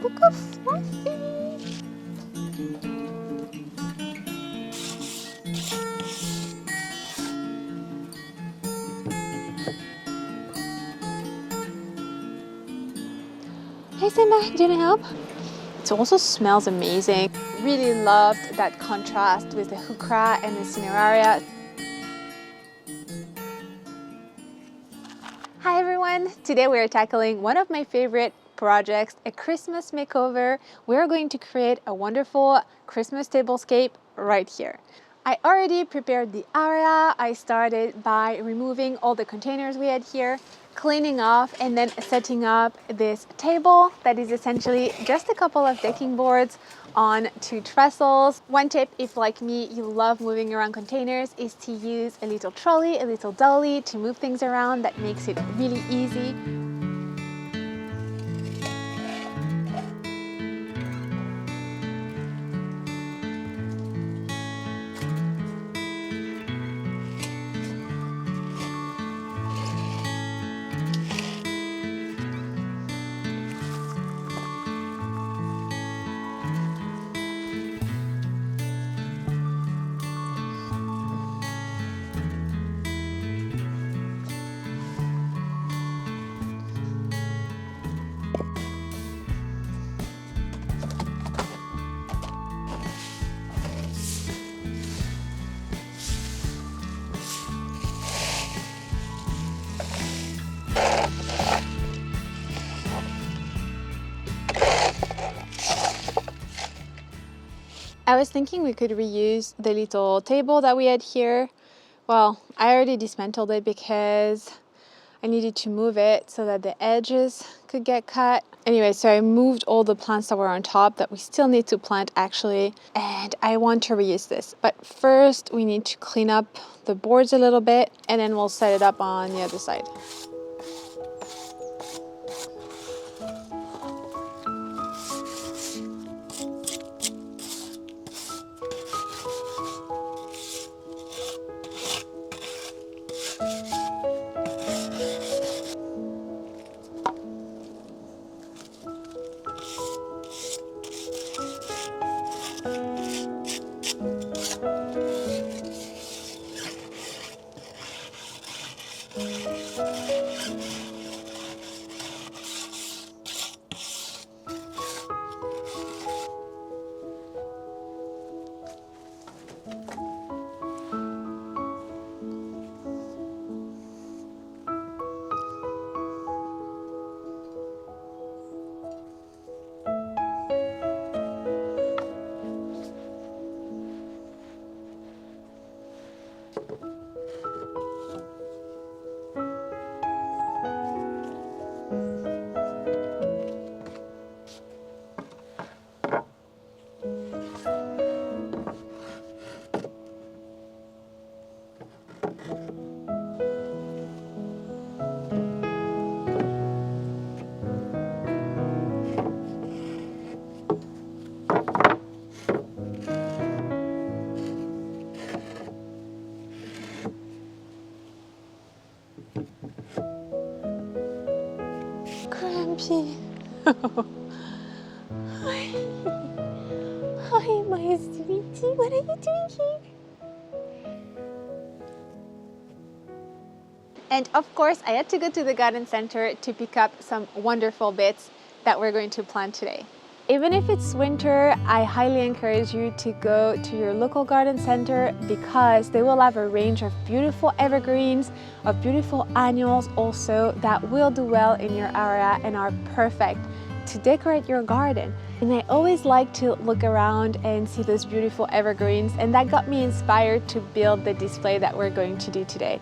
look how fluffy. Hey Simba, do you want to help? It also smells amazing. Really loved that contrast with the Heuchera and the cineraria. Hi everyone! Today we are tackling one of my favorite projects, a Christmas makeover. We are going to create a wonderful Christmas tablescape right here. I already prepared the area. I started by removing all the containers we had here, cleaning off, and then setting up this table that is essentially just a couple of decking boards on 2 trestles. One tip, if like me you love moving around containers, is to use a little trolley, a little dolly to move things around. That makes it really easy. I was thinking we could reuse the little table that we had here. Well, I already dismantled it because I needed to move it so that the edges could get cut. Anyway, so I moved all the plants that were on top that we still need to plant actually, and I want to reuse this. But first we need to clean up the boards a little bit and then we'll set it up on the other side. Hi. Hi, my sweetie. What are you doing here? And of course, I had to go to the garden center to pick up some wonderful bits that we're going to plant today. Even if it's winter, I highly encourage you to go to your local garden center because they will have a range of beautiful evergreens, of beautiful annuals also that will do well in your area and are perfect to decorate your garden. And I always like to look around and see those beautiful evergreens, and that got me inspired to build the display that we're going to do today.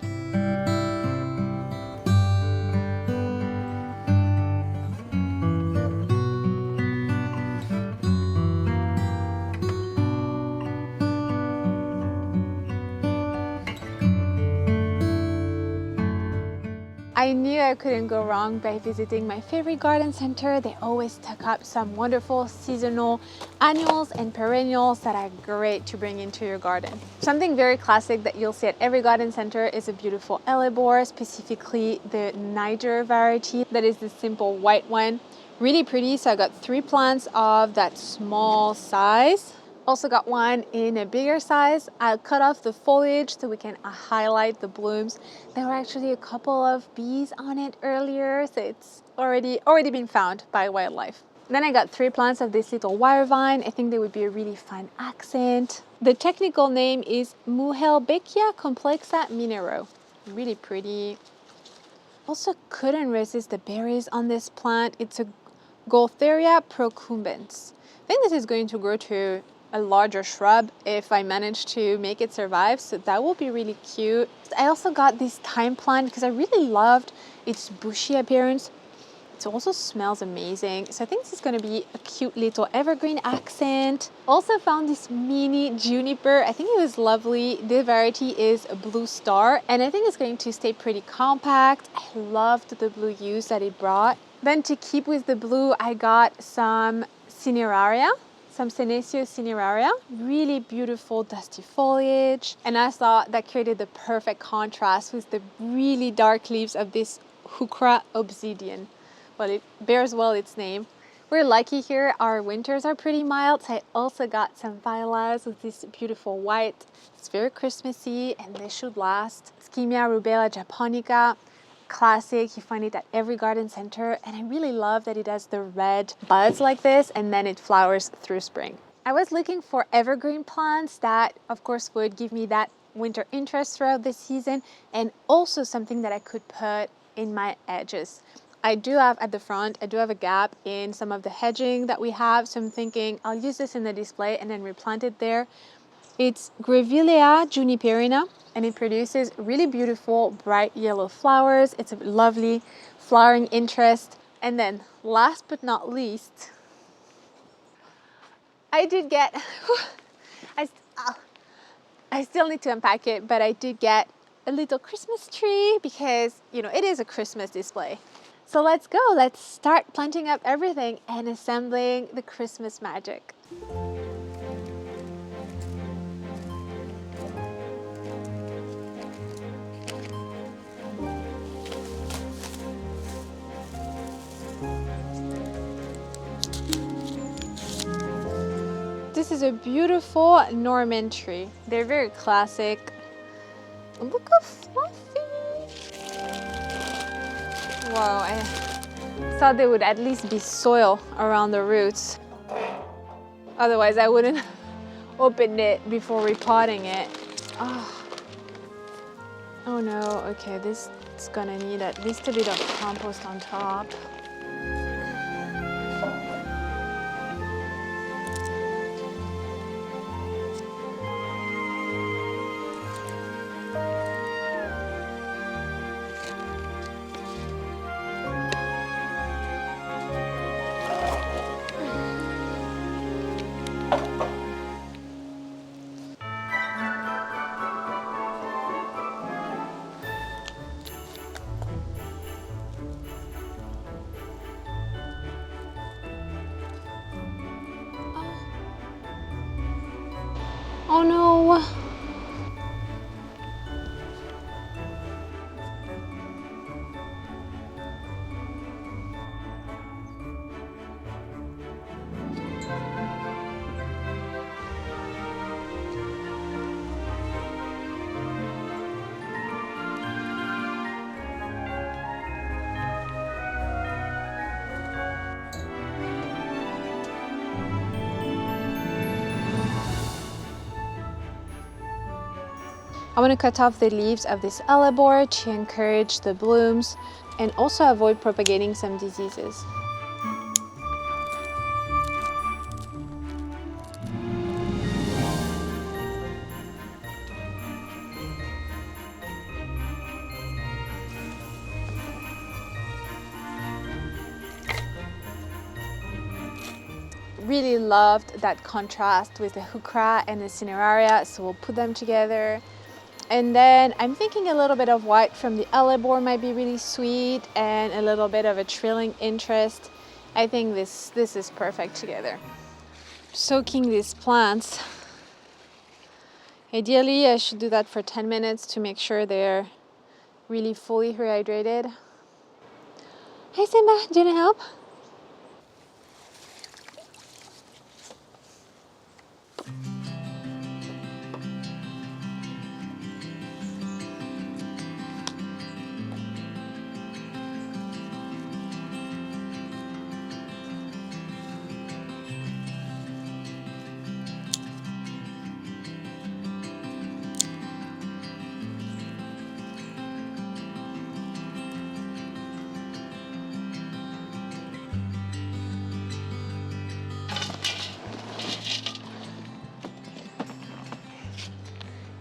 I knew I couldn't go wrong by visiting my favorite garden center. They always stock up some wonderful seasonal annuals and perennials that are great to bring into your garden. Something very classic that you'll see at every garden center is a beautiful Helleborus, specifically the Niger variety. That is the simple white one Really pretty. So I got 3 plants of that small size. Also got one in a bigger size. I'll cut off the foliage so we can highlight the blooms. There were actually a couple of bees on it earlier, so it's already been found by wildlife. Then I got 3 plants of this little wire vine. I think they would be a really fun accent. The technical name is Meuhlenbeckia complexa Minero. Really pretty. Also couldn't resist the berries on this plant. It's a Gaultheria procumbens. I think this is going to grow to a larger shrub if I manage to make it survive, so that will be really cute. I also got this thyme plant because I really loved its bushy appearance. It also smells amazing, so I think this is going to be a cute little evergreen accent. Also found this mini juniper. I think it was lovely. The variety is a blue star, and I think it's going to stay pretty compact. I loved the blue hues that it brought. Then to keep with the blue, I got some cineraria, some Senecio cineraria. Really beautiful dusty foliage. And I thought that created the perfect contrast with the really dark leaves of this Heuchera Obsidian. Well, it bears well its name. We're lucky here, our winters are pretty mild. So I also got some violas with this beautiful white. It's very Christmassy and they should last. Skimmia, Rubella, japonica. Classic, you find it at every garden center, and I really love that it has the red buds like this and then it flowers through spring. I was looking for evergreen plants that of course would give me that winter interest throughout the season, and also something that I could put in my edges. I do have at the front, I do have a gap in some of the hedging that we have, so I'm thinking I'll use this in the display and then replant it there. It's Grevillea juniperina, and it produces really beautiful bright yellow flowers. It's a lovely flowering interest. And then last but not least, I did get, I still need to unpack it, but I did get a little Christmas tree because, you know, it is a Christmas display. So let's go, let's start planting up everything and assembling the Christmas magic. This is a beautiful Norman tree. They're very classic. Look how fluffy. Wow, I thought there would at least be soil around the roots. Otherwise I wouldn't open it before repotting it. Oh no, okay, this is gonna need at least a bit of compost on top. Oh no! I want to cut off the leaves of this Helleborus to encourage the blooms and also avoid propagating some diseases. Really loved that contrast with the Heuchera and the cineraria, so we'll put them together. And then I'm thinking a little bit of white from the Helleborus might be really sweet, and a little bit of a trilling interest. I think this is perfect together. Soaking these plants. Ideally, I should do that for 10 minutes to make sure they're really fully rehydrated. Hey Simba, do you want to help?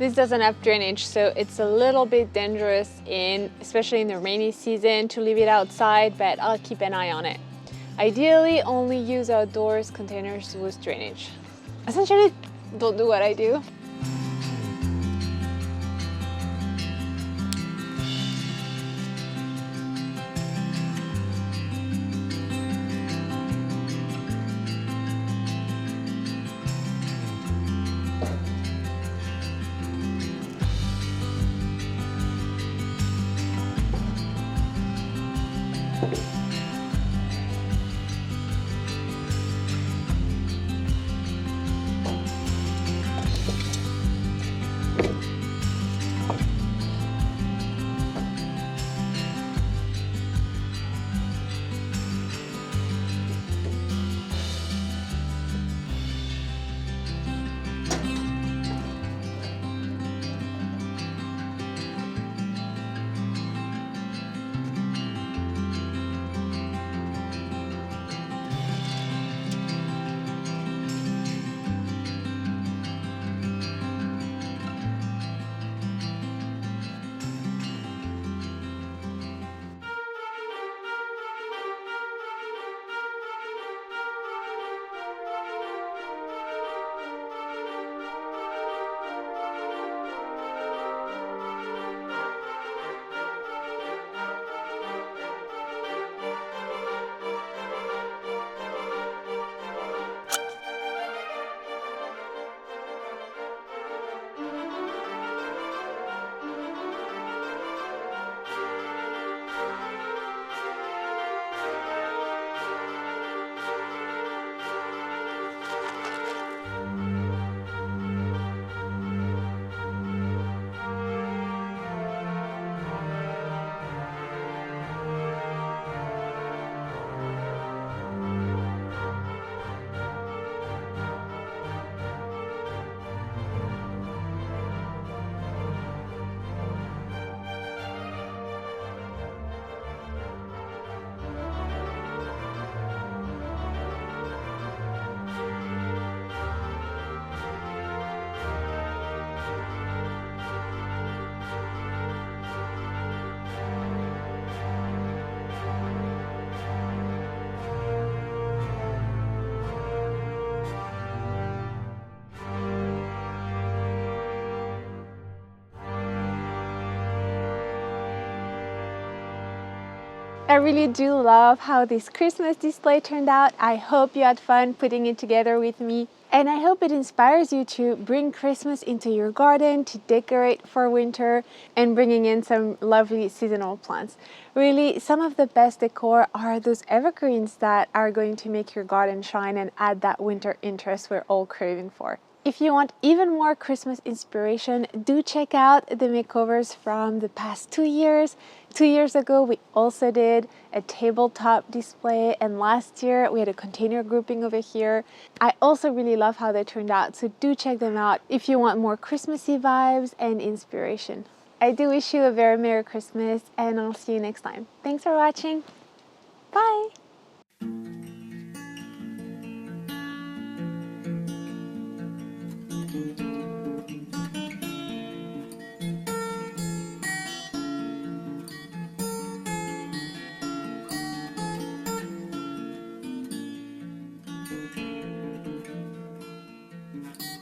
This doesn't have drainage, so it's a little bit dangerous especially in the rainy season, to leave it outside, but I'll keep an eye on it. Ideally, only use outdoors containers with drainage. Essentially, don't do what I do. I really do love how this Christmas display turned out. I hope you had fun putting it together with me. And I hope it inspires you to bring Christmas into your garden, to decorate for winter, and bringing in some lovely seasonal plants. Really, some of the best decor are those evergreens that are going to make your garden shine and add that winter interest we're all craving for. If you want even more Christmas inspiration, do check out the makeovers from the past 2 years. 2 years ago, we also did a tabletop display, and last year we had a container grouping over here. I also really love how they turned out, so do check them out if you want more Christmassy vibes and inspiration. I do wish you a very Merry Christmas, and I'll see you next time. Thanks for watching. Bye!